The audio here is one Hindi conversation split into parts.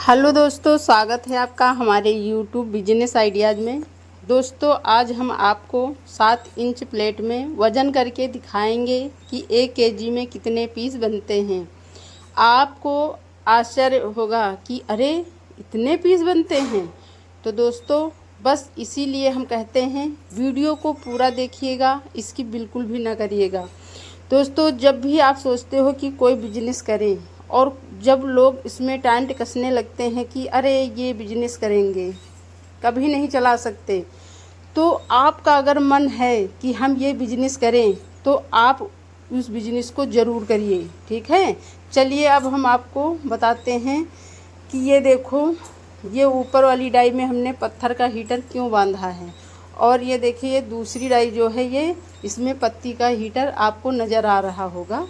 हेलो दोस्तों, स्वागत है आपका हमारे यूट्यूब बिजनेस आइडियाज़ में। दोस्तों, आज हम आपको 7 इंच प्लेट में वज़न करके दिखाएंगे कि 1 केजी में कितने पीस बनते हैं। आपको आश्चर्य होगा कि अरे इतने पीस बनते हैं। तो दोस्तों, बस इसीलिए हम कहते हैं वीडियो को पूरा देखिएगा, इसकी बिल्कुल भी ना करिएगा। दोस्तों, जब भी आप सोचते हो कि कोई बिजनेस करें और जब लोग इसमें टांट कसने लगते हैं कि अरे ये बिजनेस करेंगे, कभी नहीं चला सकते, तो आपका अगर मन है कि हम ये बिजनेस करें तो आप उस बिजनेस को ज़रूर करिए। ठीक है, चलिए अब हम आपको बताते हैं कि ये देखो, ये ऊपर वाली डाई में हमने पत्थर का हीटर क्यों बांधा है, और ये देखिए ये दूसरी डाई जो है ये इसमें पत्ती का हीटर आपको नज़र आ रहा होगा।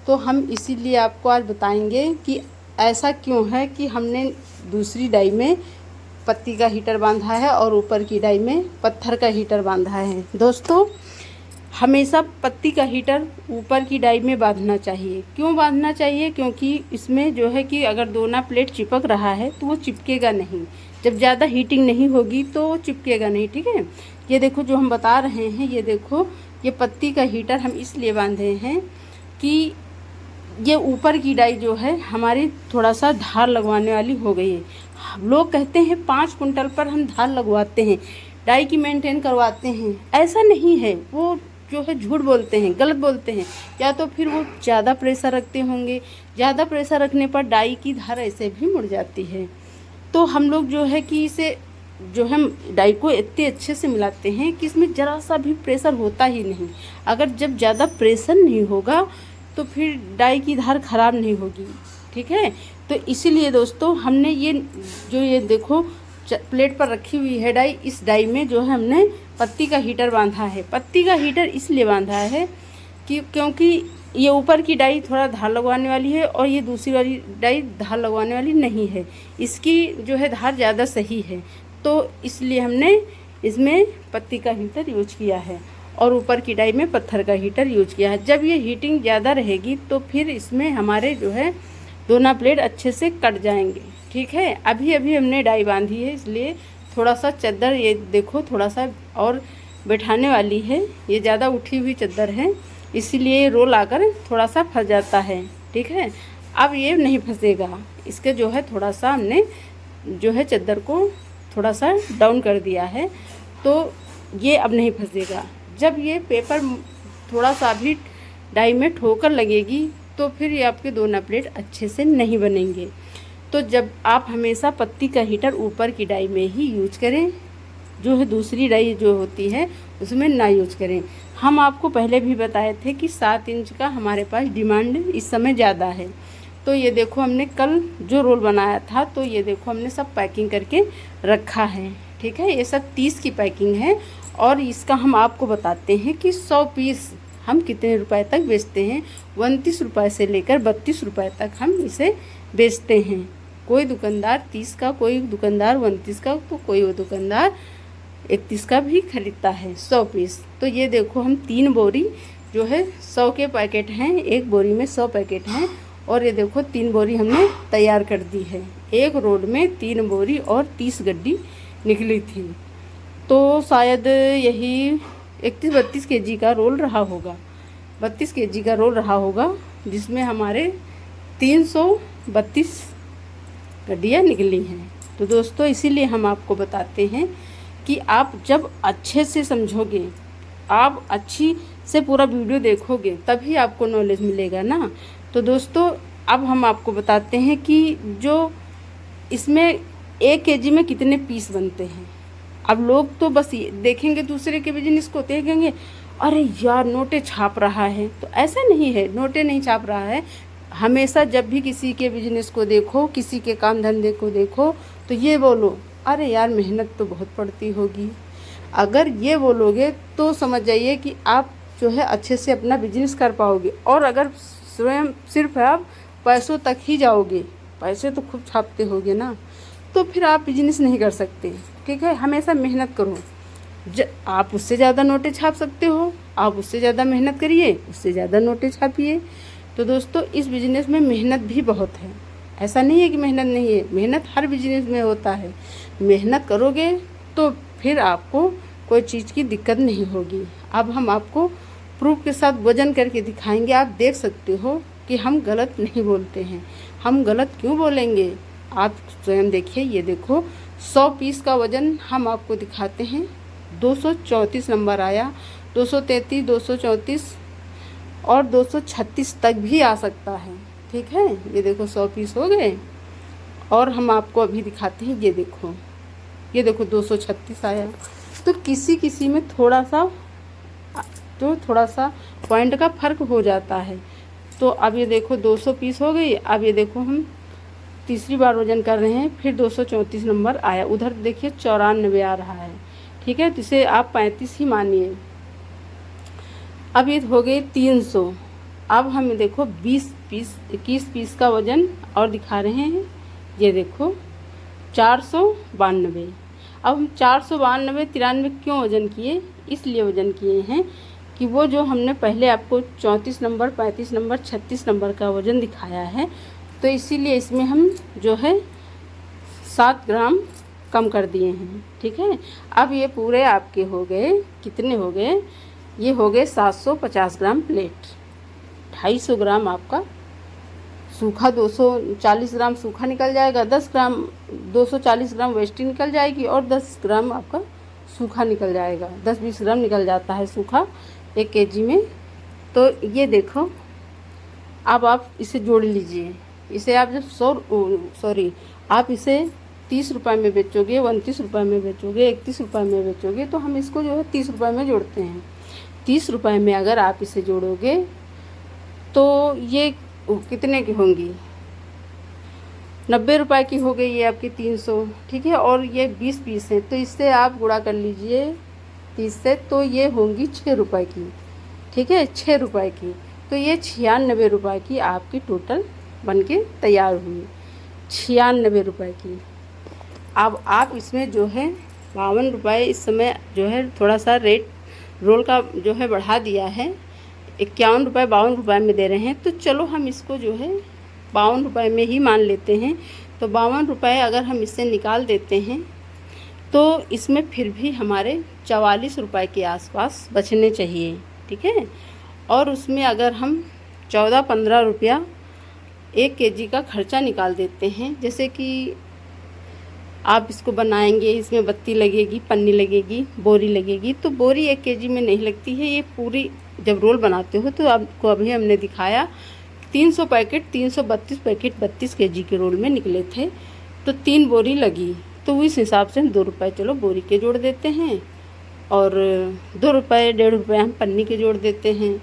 तो हम इसीलिए आपको आज बताएंगे कि ऐसा क्यों है कि हमने दूसरी डाई में पत्ती का हीटर बांधा है और ऊपर की डाई में पत्थर का हीटर बांधा है। दोस्तों, हमेशा पत्ती का हीटर ऊपर की डाई में बांधना चाहिए। क्यों बांधना चाहिए? क्योंकि इसमें जो है कि अगर दोना प्लेट चिपक रहा है तो वो चिपकेगा नहीं, जब ज़्यादा हीटिंग नहीं होगी तो वो चिपकेगा नहीं। ठीक है, ये देखो जो हम बता रहे हैं, ये देखो ये पत्ती का हीटर हम इसलिए बांधे हैं कि ये ऊपर की डाई जो है हमारी थोड़ा सा धार लगवाने वाली हो गई है। लोग कहते हैं 5 कुंटल पर हम धार लगवाते हैं, डाई की मेंटेन करवाते हैं। ऐसा नहीं है, वो जो है झूठ बोलते हैं, गलत बोलते हैं। या तो फिर वो ज़्यादा प्रेशर रखते होंगे, ज़्यादा प्रेशर रखने पर डाई की धार ऐसे भी मुड़ जाती है। तो हम लोग जो है कि इसे जो हम डाई को इतने अच्छे से मिलाते हैं कि इसमें ज़रा सा भी प्रेशर होता ही नहीं। अगर जब ज़्यादा प्रेशर नहीं होगा तो फिर डाई की धार ख़राब नहीं होगी। ठीक है, तो इसीलिए दोस्तों हमने ये देखो प्लेट पर रखी हुई है डाई, इस डाई में जो है हमने पत्ती का हीटर बांधा है। पत्ती का हीटर इसलिए बांधा है कि क्योंकि ये ऊपर की डाई थोड़ा धार लगवाने वाली है और ये दूसरी वाली डाई धार लगवाने वाली नहीं है, इसकी जो है धार ज़्यादा सही है। तो इसलिए हमने इसमें पत्ती का हीटर यूज किया है और ऊपर की डाई में पत्थर का हीटर यूज किया है। जब ये हीटिंग ज़्यादा रहेगी तो फिर इसमें हमारे जो है दोना प्लेट अच्छे से कट जाएंगे। ठीक है, अभी अभी हमने डाई बांधी है, इसलिए थोड़ा सा चद्दर ये देखो थोड़ा सा और बैठाने वाली है, ये ज़्यादा उठी हुई चद्दर है, इसीलिए रोल आकर थोड़ा सा फंस जाता है। ठीक है, अब ये नहीं फंसेगा, इसके जो है थोड़ा सा हमने जो है चद्दर को थोड़ा सा डाउन कर दिया है, तो ये अब नहीं फंसेगा। जब ये पेपर थोड़ा सा भी डाई में ठोकर लगेगी तो फिर ये आपके दोना प्लेट अच्छे से नहीं बनेंगे। तो जब आप हमेशा पत्ती का हीटर ऊपर की डाई में ही यूज करें, जो है दूसरी डाई जो होती है उसमें ना यूज करें। हम आपको पहले भी बताए थे कि 7 इंच का हमारे पास डिमांड इस समय ज़्यादा है। तो ये देखो हमने कल जो रोल बनाया था, तो ये देखो हमने सब पैकिंग करके रखा है। ठीक है, ये सब 30 की पैकिंग है और इसका हम आपको बताते हैं कि 100 पीस हम कितने रुपए तक बेचते हैं। 29 रुपये से लेकर 32 रुपये तक हम इसे बेचते हैं। कोई दुकानदार 30 का, कोई दुकानदार 29 का, तो कोई वो दुकानदार 31 का भी खरीदता है 100 पीस। तो ये देखो हम 3 बोरी जो है 100 के पैकेट हैं, एक बोरी में 100 पैकेट हैं और ये देखो 3 बोरी हमने तैयार कर दी है। एक रोल में 3 बोरी और 30 गड्डी निकली थी, तो शायद यही 31-32 केजी का रोल रहा होगा, 32 केजी का रोल रहा होगा, जिसमें हमारे 332 गड्डियाँ निकली हैं। तो दोस्तों, इसीलिए हम आपको बताते हैं कि आप जब अच्छे से समझोगे, आप अच्छी से पूरा वीडियो देखोगे, तभी आपको नॉलेज मिलेगा ना। तो दोस्तों, अब हम आपको बताते हैं कि जो इसमें 1 केजी में कितने पीस बनते हैं। अब लोग तो बस ये देखेंगे दूसरे के बिजनेस को, देखेंगे अरे यार नोटे छाप रहा है, तो ऐसा नहीं है, नोटे नहीं छाप रहा है। हमेशा जब भी किसी के बिजनेस को देखो, किसी के काम धंधे को देखो, तो ये बोलो अरे यार मेहनत तो बहुत पड़ती होगी। अगर ये बोलोगे तो समझ जाइए कि आप जो है अच्छे से अपना बिजनेस कर पाओगे। और अगर स्वयं सिर्फ आप पैसों तक ही जाओगे, पैसे तो खूब छापते होगे ना, तो फिर आप बिजनेस नहीं कर सकते। ठीक है, हमेशा मेहनत करो। आप उससे ज़्यादा नोटें छाप सकते हो, आप उससे ज़्यादा मेहनत करिए, उससे ज़्यादा नोटें छापिए। तो दोस्तों, इस बिज़नेस में मेहनत भी बहुत है। ऐसा नहीं है कि मेहनत नहीं है, मेहनत हर बिजनेस में होता है। मेहनत करोगे तो फिर आपको कोई चीज़ की दिक्कत नहीं होगी। अब हम आपको प्रूफ के साथ वजन करके दिखाएंगे। आप देख सकते हो कि हम गलत नहीं बोलते हैं। हम गलत क्यों बोलेंगे, आप स्वयं देखिए। ये देखो 100 पीस का वज़न हम आपको दिखाते हैं। 234 नंबर आया, 233, 234 और 236 तक भी आ सकता है। ठीक है, ये देखो 100 पीस हो गए। और हम आपको अभी दिखाते हैं, ये देखो 236 आया। तो किसी किसी में थोड़ा सा पॉइंट का फ़र्क हो जाता है। तो अब ये देखो 200 पीस हो गई। अब ये देखो हम तीसरी बार वज़न कर रहे हैं, फिर 234 नंबर आया। उधर देखिए 94 आ रहा है। ठीक है, तो इसे आप 35 ही मानिए। अब ये हो गए 300। अब हम देखो 21 पीस का वज़न और दिखा रहे हैं। ये देखो 492। अब हम 492, 93 क्यों वज़न किए, इसलिए वज़न किए हैं कि वो जो हमने पहले आपको 34 नंबर, 35 नंबर, 36 नंबर का वज़न दिखाया है, तो इसीलिए इसमें हम जो है 7 ग्राम कम कर दिए हैं। ठीक है, अब ये पूरे आपके हो गए, कितने हो गए, ये हो गए 750 ग्राम प्लेट। 250 ग्राम आपका सूखा, 240 ग्राम सूखा निकल जाएगा, 240 ग्राम वेस्टी निकल जाएगी और 10 ग्राम आपका सूखा निकल जाएगा। 10-20 ग्राम निकल जाता है सूखा 1 केजी में। तो ये देखो, अब आप इसे जोड़ लीजिए। इसे आप जब आप इसे 30 रुपये में बेचोगे, 29 रुपये में बेचोगे, 31 रुपये में बेचोगे, तो हम इसको जो है 30 रुपये में जोड़ते हैं। 30 रुपये में अगर आप इसे जोड़ोगे तो ये कितने की होंगी, 90 रुपये की हो गई ये आपकी 300। ठीक है, और ये 20 पीस हैं, तो इससे आप गुणा कर लीजिए 30 से, तो ये होंगी 6 रुपये की। ठीक है, 6 रुपये की। तो ये 96 रुपये की आपकी टोटल बन के तैयार हुई, 96 रुपये की। अब आप इसमें जो है 52 रुपये इस समय जो है थोड़ा सा रेट रोल का जो है बढ़ा दिया है, 51 रुपये 52 रुपये में दे रहे हैं। तो चलो हम इसको जो है 52 रुपये में ही मान लेते हैं। तो 52 रुपये अगर हम इससे निकाल देते हैं तो इसमें फिर भी हमारे 44 रुपये के आसपास बचने चाहिए। ठीक है, और उसमें अगर हम 14-15 रुपया 1 केजी का खर्चा निकाल देते हैं, जैसे कि आप इसको बनाएंगे, इसमें बत्ती लगेगी, पन्नी लगेगी, बोरी लगेगी, तो बोरी 1 केजी में नहीं लगती है। ये पूरी जब रोल बनाते हो तो आपको अभी हमने दिखाया 300 पैकेट, 332 पैकेट 32 केजी के रोल में निकले थे, तो 3 बोरी लगी। तो इस हिसाब से हम 2 रुपये चलो बोरी के जोड़ देते हैं, और 2 रुपये 1.5 रुपये हम पन्नी के जोड़ देते हैं,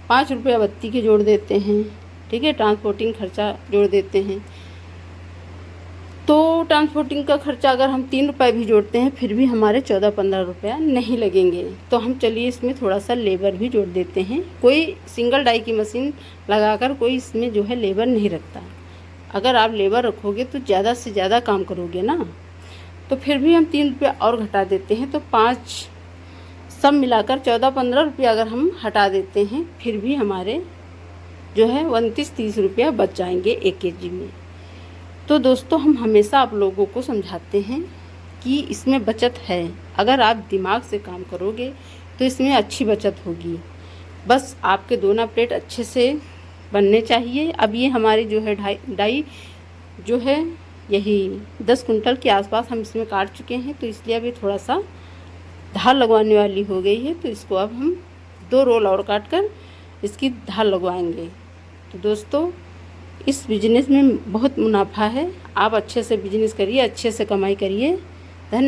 5 रुपये बत्ती के जोड़ देते हैं। ठीक है, ट्रांसपोर्टिंग खर्चा जोड़ देते हैं। तो ट्रांसपोर्टिंग का खर्चा अगर हम 3 रुपये भी जोड़ते हैं फिर भी हमारे 14-15 रुपया नहीं लगेंगे। तो हम चलिए इसमें थोड़ा सा लेबर भी जोड़ देते हैं। कोई सिंगल डाई की मशीन लगाकर कोई इसमें जो है लेबर नहीं रखता। अगर आप लेबर रखोगे तो ज़्यादा से ज़्यादा काम करोगे ना, तो फिर भी हम 3 रुपया और घटा देते हैं। तो 5 सब मिलाकर 14-15 रुपया अगर हम हटा देते हैं फिर भी हमारे जो है 29-30 रुपया बच जाएंगे 1 केजी में। तो दोस्तों, हम हमेशा आप लोगों को समझाते हैं कि इसमें बचत है। अगर आप दिमाग से काम करोगे तो इसमें अच्छी बचत होगी। बस आपके दोना प्लेट अच्छे से बनने चाहिए। अब ये हमारी जो है डाई जो है यही 10 कुंटल के आसपास हम इसमें काट चुके हैं, तो इसलिए अभी थोड़ा सा धार लगवाने वाली हो गई है। तो इसको अब हम 2 रोल और काट कर इसकी धार लगवाएंगे। तो दोस्तों, इस बिजनेस में बहुत मुनाफा है। आप अच्छे से बिजनेस करिए, अच्छे से कमाई करिए। धन्यवाद।